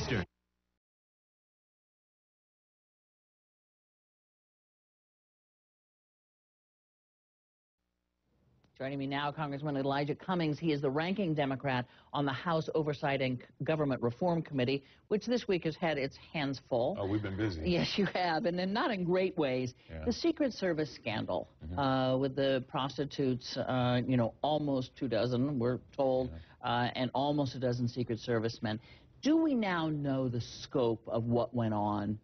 Eastern. Joining me now, Congressman Elijah Cummings. He is the ranking Democrat on the House Oversight and Government Reform Committee, which this week has had its hands full. Oh, we've been busy. Yes, you have, and not in great ways. Yeah. The Secret Service scandal with the prostitutes, almost 24, we're told, and almost a dozen Secret Servicemen. Do we now know the scope of what went on?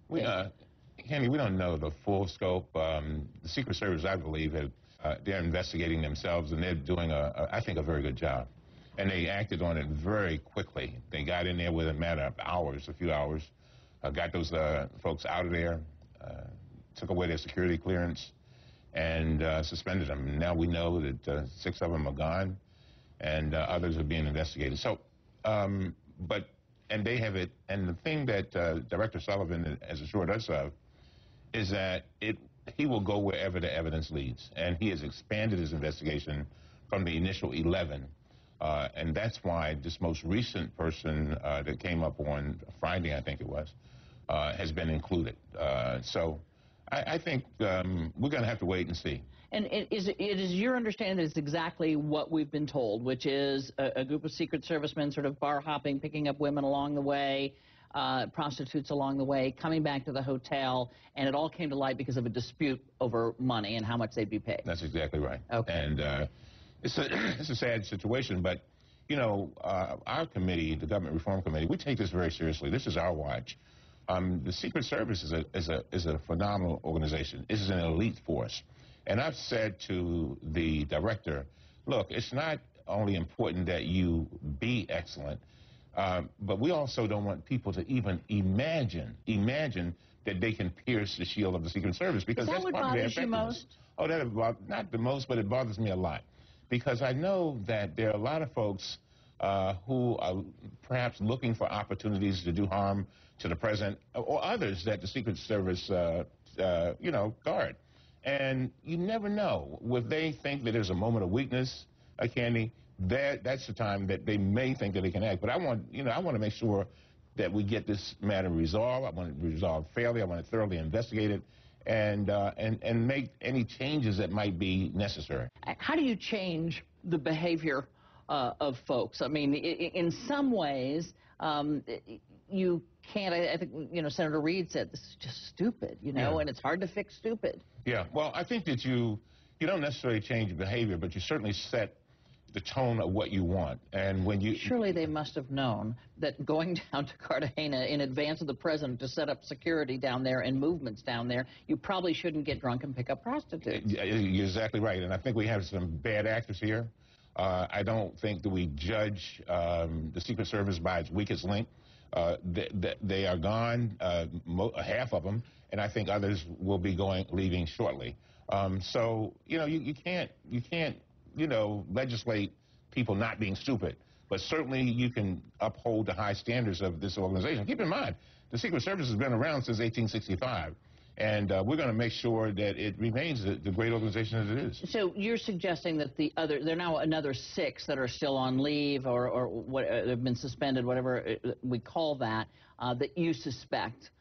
Candy, we don't know the full scope. The Secret Service, I believe, they're investigating themselves, and they're doing, I think, a very good job. And they acted on it very quickly. They got in there within a matter of hours, a few hours, got those folks out of there, took away their security clearance, and suspended them. Now we know that 6 of them are gone, and others are being investigated. So, and they have it, and the thing that Director Sullivan has assured us of is that he will go wherever the evidence leads, and he has expanded his investigation from the initial 11, and that's why this most recent person that came up on Friday, I think it was, has been included. So I think we're going to have to wait and see. And it is your understanding that it's exactly what we've been told, which is a group of Secret Servicemen sort of bar hopping, picking up women along the way, prostitutes along the way, coming back to the hotel, and it all came to light because of a dispute over money and how much they'd be paid. That's exactly right. Okay. And it's a sad situation, but, our committee, the Government Reform Committee, we take this very seriously. This is our watch. The Secret Service is a phenomenal organization. This is an elite force. And I've said to the director, look, it's not only important that you be excellent, but we also don't want people to even imagine that they can pierce the shield of the Secret Service, because that's part of their effectiveness. Most? Oh, not the most, but it bothers me a lot, because I know that there are a lot of folks who are perhaps looking for opportunities to do harm to the president or others that the Secret Service, guard. And you never know. If they think that there's a moment of weakness, Candy, that's the time that they may think that they can act. But I want to make sure that we get this matter resolved. I want it resolved fairly. I want it thoroughly investigated, and make any changes that might be necessary. How do you change the behavior of folks? I mean, in some ways, you can't. I think Senator Reid said this is just stupid, and it's hard to fix stupid. Yeah. Well, I think that you don't necessarily change behavior, but you certainly set the tone of what you want. And when you surely they must have known that going down to Cartagena in advance of the president to set up security down there and movements down there, you probably shouldn't get drunk and pick up prostitutes. You're exactly right, and I think we have some bad actors here. I don't think that we judge the Secret Service by its weakest link. They are gone, half of them, and I think others will be leaving shortly. So you can't legislate people not being stupid, but certainly you can uphold the high standards of this organization. Keep in mind, the Secret Service has been around since 1865. And we're going to make sure that it remains the great organization that it is. So you're suggesting that there are now another 6 that are still on leave or what have been suspended, whatever we call that, that you suspect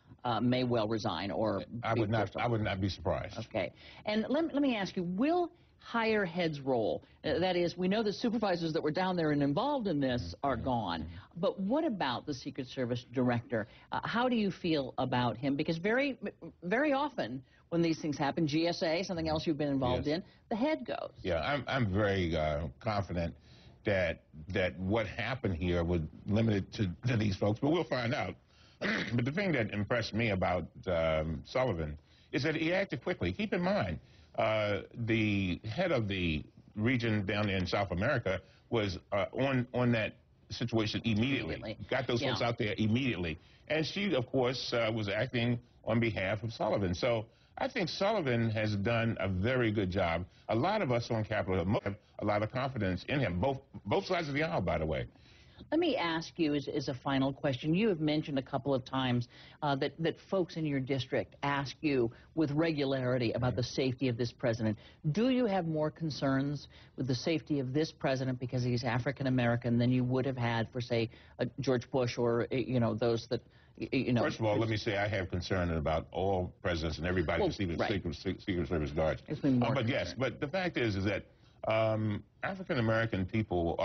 may well resign or I would not be surprised. Okay. And let me ask you, will higher heads roll? That is, we know the supervisors that were down there and involved in this are gone. But what about the Secret Service director? How do you feel about him? Because very, very often when these things happen, GSA, something else you've been involved in, the head goes. Yeah, I'm very confident that what happened here was limited to these folks, but we'll find out. But the thing that impressed me about Sullivan is that he acted quickly. Keep in mind, the head of the region down there in South America was on that situation immediately. Got those folks out there immediately. And she, of course, was acting on behalf of Sullivan. So I think Sullivan has done a very good job. A lot of us on Capitol Hill have a lot of confidence in him, both sides of the aisle, by the way. Let me ask you as a final question. You have mentioned a couple of times that folks in your district ask you with regularity about the safety of this president. Do you have more concerns with the safety of this president because he's African American than you would have had for, say, George Bush or, you know, those that, you know? First of all, let me say I have concern about all presidents and everybody, even Secret Service guards. But yes, but the fact is that African American people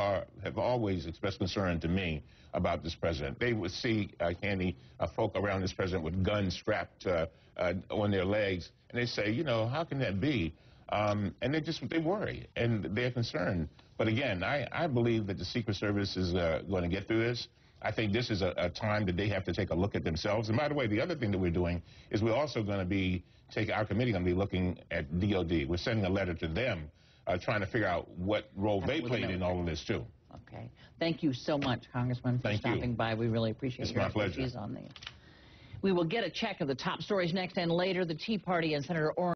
have always expressed concern to me about this president. They would see folk around this president with guns strapped on their legs, and they say, you know, how can that be? And they worry and they're concerned. But again, I believe that the Secret Service is going to get through this. I think this is a time that they have to take a look at themselves. And by the way, the other thing that we're doing is we're also going to be our committee going to be looking at DOD. We're sending a letter to them trying to figure out what role they played in all of this, too. Okay. Thank you so much, Congressman, for stopping by. We really appreciate your expertise on these. We will get a check of the top stories next, and later the Tea Party and Senator Oren